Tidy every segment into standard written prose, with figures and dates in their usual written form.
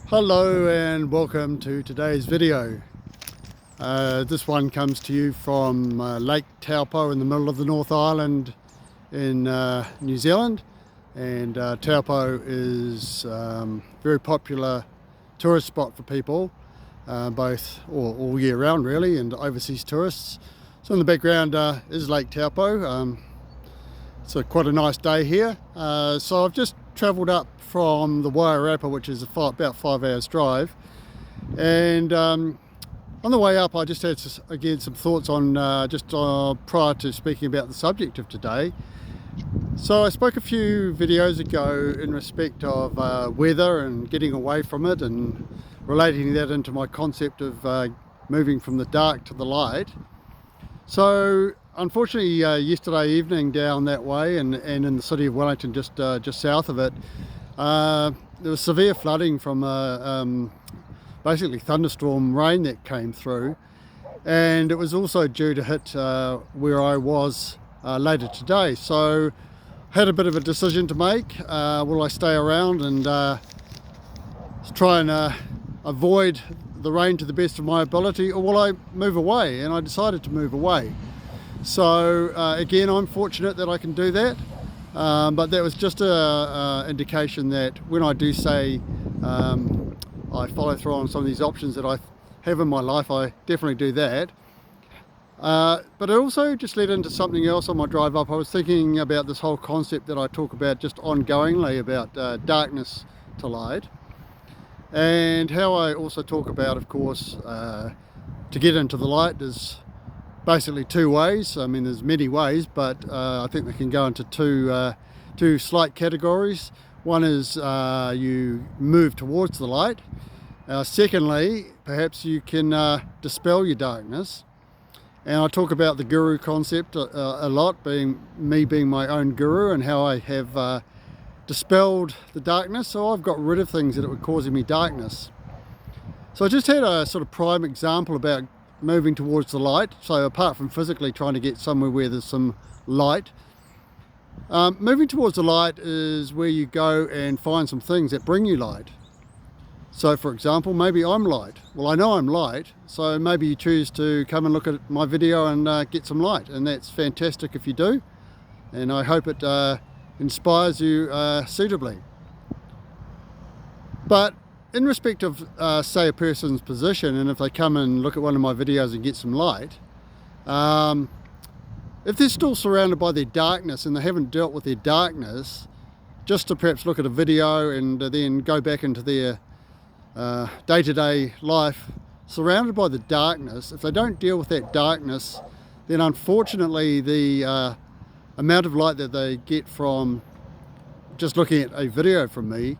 Hello and welcome to today's video. This one comes to you from Lake Taupo in the middle of the North Island in New Zealand, and Taupo is a very popular tourist spot for people, both all year round really, and overseas tourists. So in the background is Lake Taupo. It's quite a nice day here. So I've just travelled up from the Wairarapa, which is about 5 hours drive, and on the way up I just had again some thoughts on prior to speaking about the subject of today. So I spoke a few videos ago in respect of weather and getting away from it, and relating that into my concept of moving from the dark to the light. So unfortunately yesterday evening down that way and in the city of Wellington, just south of it, there was severe flooding from basically thunderstorm rain that came through, and it was also due to hit where I was later today. So I had a bit of a decision to make. Will I stay around and try and avoid the rain to the best of my ability, or will I move away? And I decided to move away. So again, I'm fortunate that I can do that, but that was just a indication that when I do say I follow through on some of these options that I have in my life, I definitely do that. But it also just led into something else on my drive up. I was thinking about this whole concept that I talk about just ongoingly about darkness to light, and how I also talk about, of course, to get into the light there's basically two ways. I mean, there's many ways, but I think they can go into two slight categories. One is you move towards the light. Secondly, perhaps you can dispel your darkness. And I talk about the guru concept a lot, being my own guru, and how I have dispelled the darkness. So I've got rid of things that were causing me darkness. So I just had a sort of prime example about moving towards the light. So apart from physically trying to get somewhere where there's some light, moving towards the light is where you go and find some things that bring you light. So for example, maybe I'm light. Well, I know I'm light, so maybe you choose to come and look at my video and get some light, and that's fantastic if you do, and I hope it inspires you suitably. But in respect of say a person's position, and if they come and look at one of my videos and get some light, if they're still surrounded by their darkness and they haven't dealt with their darkness, just to perhaps look at a video and then go back into their day-to-day life surrounded by the darkness, if they don't deal with that darkness, then unfortunately the amount of light that they get from just looking at a video from me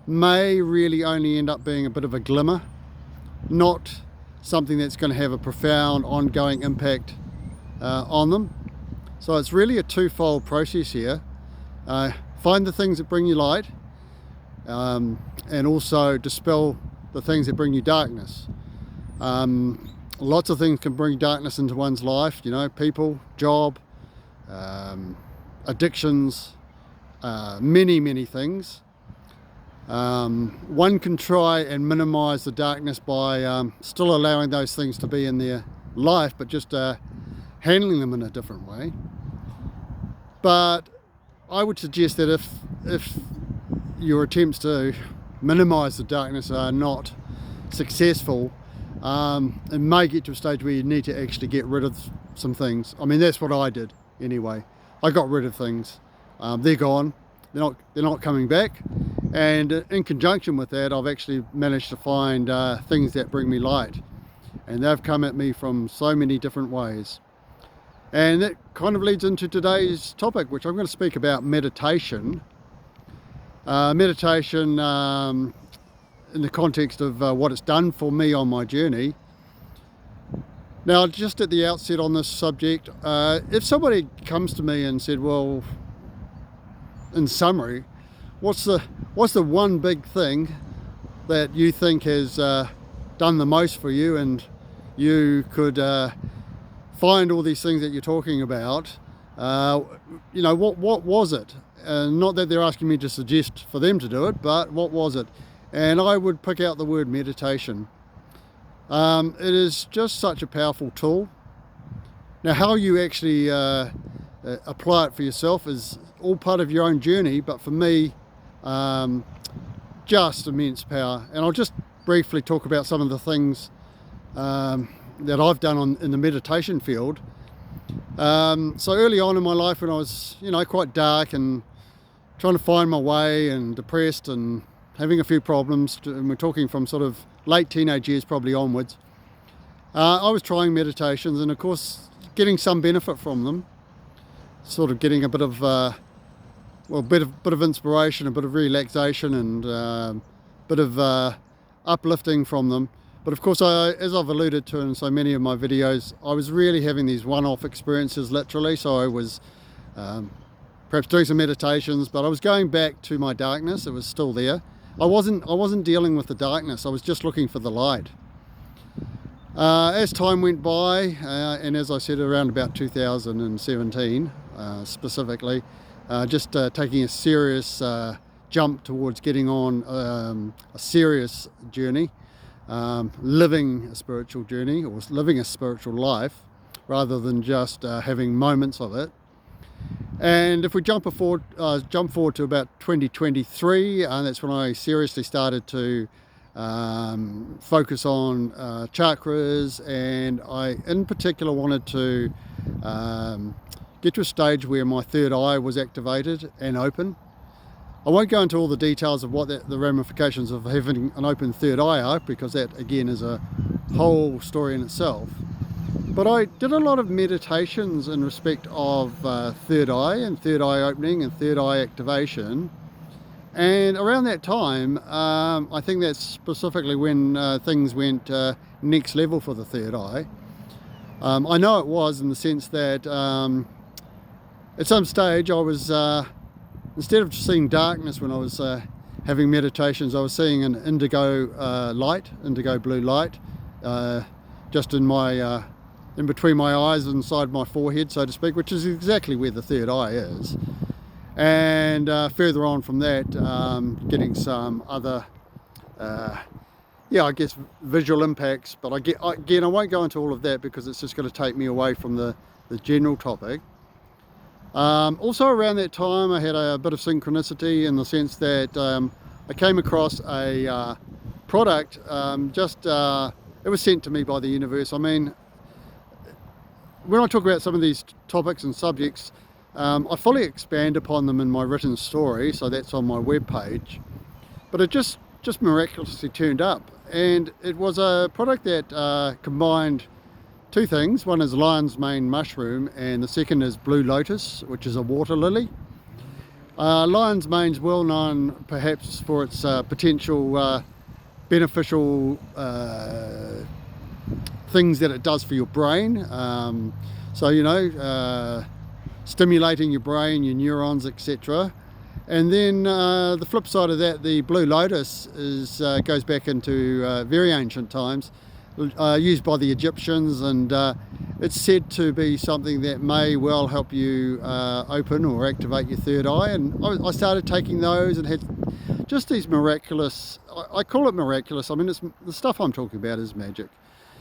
may really only end up being a bit of a glimmer, not something that's going to have a profound ongoing impact on them. So it's really a twofold process here. Find the things that bring you light, and also dispel the things that bring you darkness. Lots of things can bring darkness into one's life, you know, people, job, addictions, many things. One can try and minimize the darkness by still allowing those things to be in their life, but just handling them in a different way. But I would suggest that if your attempts to minimize the darkness are not successful, it may get to a stage where you need to actually get rid of some things. I mean, that's what I did anyway. I got rid of things. They're gone. They're not coming back. And in conjunction with that, I've actually managed to find things that bring me light, and they've come at me from so many different ways. And that kind of leads into today's topic, which I'm going to speak about meditation. Meditation in the context of what it's done for me on my journey. Now, just at the outset on this subject, if somebody comes to me and said, well, in summary, what's the one big thing that you think has done the most for you, and you could find all these things that you're talking about, you know, what was it? Not that they're asking me to suggest for them to do it, but what was it? and I would pick out the word meditation. It is just such a powerful tool. Now, how you actually apply it for yourself is all part of your own journey, but for me, just immense power. And I'll just briefly talk about some of the things that I've done in the meditation field. So early on in my life, when I was, quite dark and trying to find my way and depressed and having a few problems, and we're talking from sort of late teenage years probably onwards, I was trying meditations, and of course getting some benefit from them, sort of getting a bit of bit of inspiration, a bit of relaxation, and bit of uplifting from them. But of course, as I've alluded to in so many of my videos, I was really having these one-off experiences, literally. So I was perhaps doing some meditations, but I was going back to my darkness. It was still there. I wasn't dealing with the darkness. I was just looking for the light. As time went by, and as I said, around about 2017 specifically, just taking a serious jump towards getting on a serious journey, living a spiritual journey, or living a spiritual life, rather than just having moments of it. And if we jump forward to about 2023, that's when I seriously started to focus on chakras, and I in particular wanted to get to a stage where my third eye was activated and open. I won't go into all the details of what the ramifications of having an open third eye are, because that again is a whole story in itself. But I did a lot of meditations in respect of third eye and third eye opening and third eye activation. And around that time, I think that's specifically when things went next level for the third eye. I know it was in the sense that at some stage I was, instead of seeing darkness when I was having meditations, I was seeing an indigo blue light, just in between my eyes, inside my forehead, so to speak, which is exactly where the third eye is. And further on from that, getting some other, I guess, visual impacts. But I won't go into all of that because it's just going to take me away from the general topic. Also around that time, I had a bit of synchronicity in the sense that I came across a product, it was sent to me by the universe. I mean, when I talk about some of these topics and subjects, I fully expand upon them in my written story, so that's on my webpage. But it just miraculously turned up, and it was a product that combined two things. One is lion's mane mushroom, and the second is blue lotus, which is a water lily. Lion's mane's well known perhaps for its potential beneficial things that it does for your brain. Stimulating your brain, your neurons, etc. And then the flip side of that, the blue lotus goes back into very ancient times, used by the Egyptians, and it's said to be something that may well help you open or activate your third eye. And I started taking those and had just these miraculous, I call it miraculous, I mean the stuff I'm talking about is magic.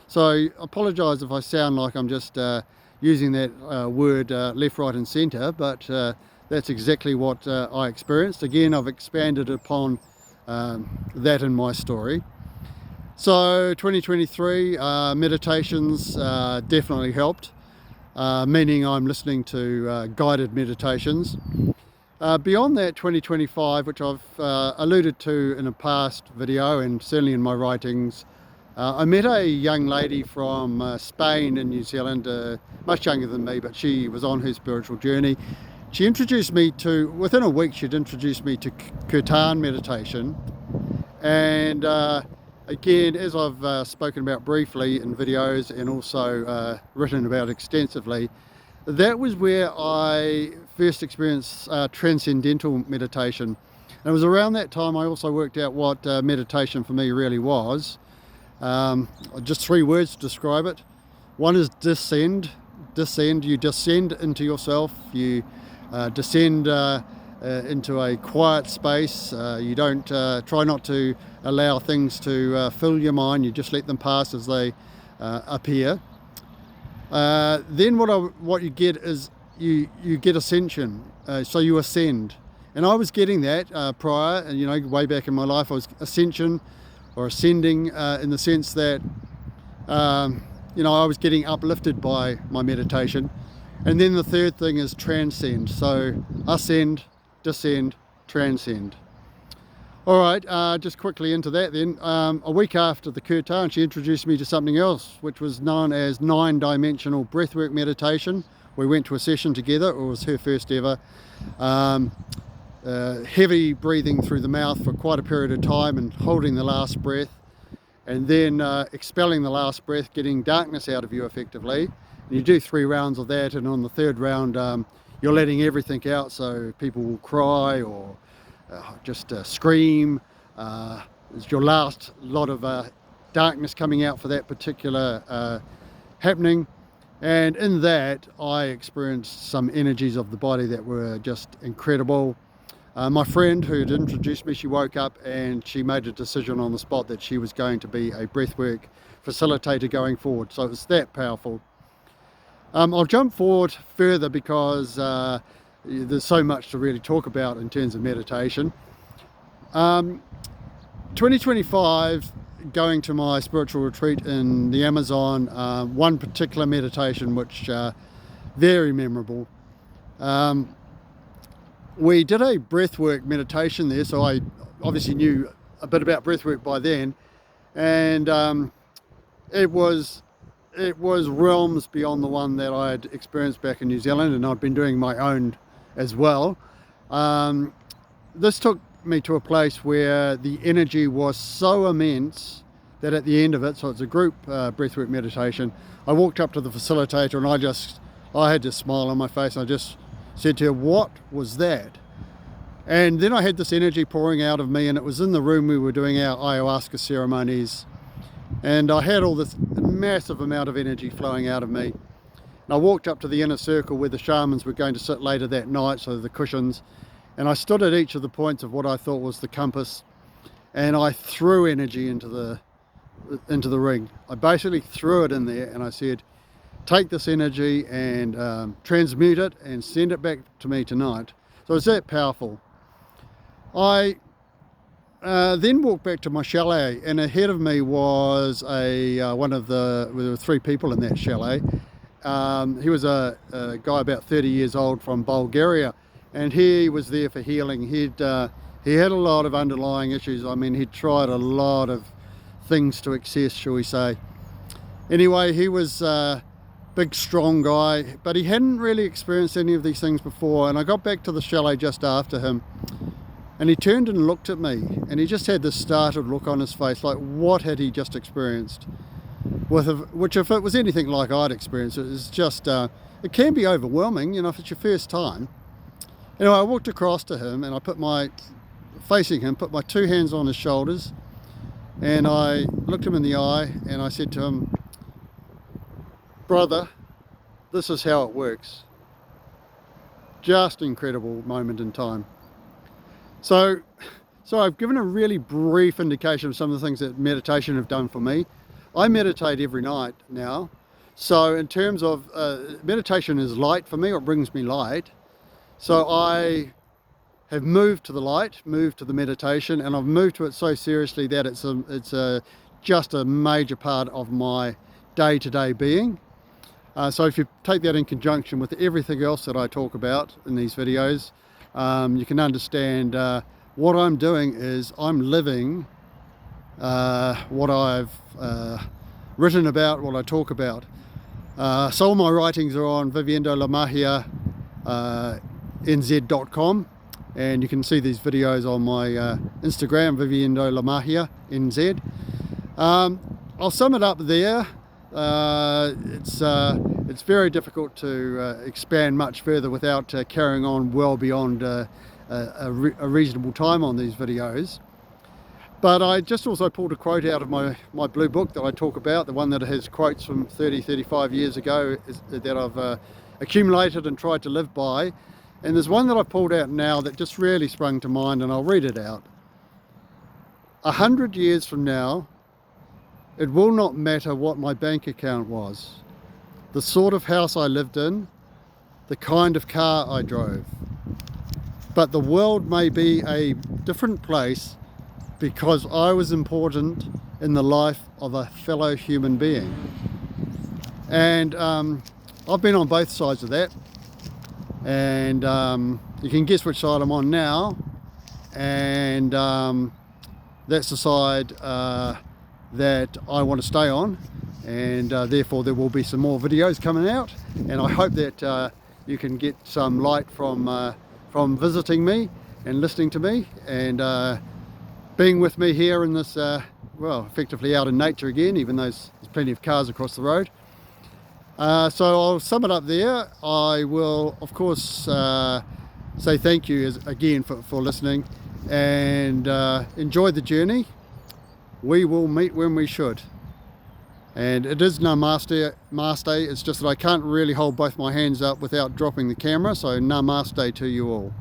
So I apologise if I sound like I'm just using that word left, right and centre, but that's exactly what I experienced. Again, I've expanded upon that in my story. So 2023 meditations definitely helped, meaning I'm listening to guided meditations. Beyond that, 2025, which I've alluded to in a past video and certainly in my writings, I met a young lady from Spain in New Zealand, much younger than me, but she was on her spiritual journey. She introduced me to, within a week, she'd introduced me to kirtan meditation. And again, as I've spoken about briefly in videos and also written about extensively, that was where I first experienced transcendental meditation. And it was around that time I also worked out what meditation for me really was. Just three words to describe it. One is descend. You descend into yourself. You descend into a quiet space. You don't try not to allow things to fill your mind. You just let them pass as they appear. Then what you get is you get ascension. So you ascend. And I was getting that prior, and way back in my life, I was ascension or ascending in the sense that I was getting uplifted by my meditation. And then the third thing is transcend. So ascend, descend, transcend. All right, just quickly into that then. A week after the kirtan, she introduced me to something else, which was known as 9-dimensional breathwork meditation. We went to a session together. It was her first ever. Heavy breathing through the mouth for quite a period of time and holding the last breath, and then expelling the last breath, getting darkness out of you effectively. And you do 3 rounds of that, and on the 3rd round you're letting everything out, so people will cry or just scream. It's your last lot of darkness coming out for that particular happening. And in that I experienced some energies of the body that were just incredible. My friend who had introduced me, she woke up and she made a decision on the spot that she was going to be a breathwork facilitator going forward. So it was that powerful. I'll jump forward further because there's so much to really talk about in terms of meditation. 2025, going to my spiritual retreat in the Amazon, one particular meditation which very memorable. We did a breathwork meditation there, so I obviously knew a bit about breathwork by then, and it was realms beyond the one that I had experienced back in New Zealand, and I'd been doing my own as well. This took me to a place where the energy was so immense that at the end of it, so it's a group breathwork meditation, I walked up to the facilitator and I had this smile on my face, and I just said to her, "What was that?" And then I had this energy pouring out of me, and it was in the room we were doing our ayahuasca ceremonies, and I had all this massive amount of energy flowing out of me. And I walked up to the inner circle where the shamans were going to sit later that night, so the cushions, and I stood at each of the points of what I thought was the compass, and I threw energy into the ring. I basically threw it in there, and I said, "Take this energy and transmute it and send it back to me tonight." So it's that powerful. I then walked back to my chalet, and ahead of me was there were 3 people in that chalet. He was a guy about 30 years old from Bulgaria, and he was there for healing. He had a lot of underlying issues. I mean, he'd tried a lot of things to excess, shall we say. Anyway, he was big strong guy, but he hadn't really experienced any of these things before. And I got back to the chalet just after him, and he turned and looked at me, and he just had this startled look on his face, like what had he just experienced, which if it was anything like I'd experienced, it was just it can be overwhelming, if it's your first time. Anyway, I walked across to him, and I put my 2 hands on his shoulders, and I looked him in the eye, and I said to him, "Brother, this is how it works." Just incredible moment in time. So I've given a really brief indication of some of the things that meditation have done for me. I meditate every night now. So in terms of meditation is light for me, or it brings me light. So I have moved to the light, moved to the meditation, and I've moved to it so seriously that it's just a major part of my day-to-day being. So if you take that in conjunction with everything else that I talk about in these videos, you can understand what I'm doing is I'm living what I've written about, what I talk about. So all my writings are on viviendolamahia.nz.com, and you can see these videos on my Instagram, viviendolamahia.nz. I'll sum it up there. It's very difficult to expand much further without carrying on well beyond a reasonable time on these videos. But I just also pulled a quote out of my blue book that I talk about, the one that has quotes from 35 years ago that I've accumulated and tried to live by. And there's one that I pulled out now that just really sprung to mind, and I'll read it out. 100 years from now, it will not matter what my bank account was, the sort of house I lived in, the kind of car I drove. But the world may be a different place because I was important in the life of a fellow human being. And I've been on both sides of that. And you can guess which side I'm on now. And that's the side that I want to stay on. And therefore there will be some more videos coming out. And I hope that you can get some light from visiting me and listening to me and being with me here in this, well, effectively out in nature again, even though there's plenty of cars across the road. So I'll sum it up there. I will, of course, say thank you again for listening, and enjoy the journey. We will meet when we should. And it is Namaste. It's just that I can't really hold both my hands up without dropping the camera, so Namaste to you all.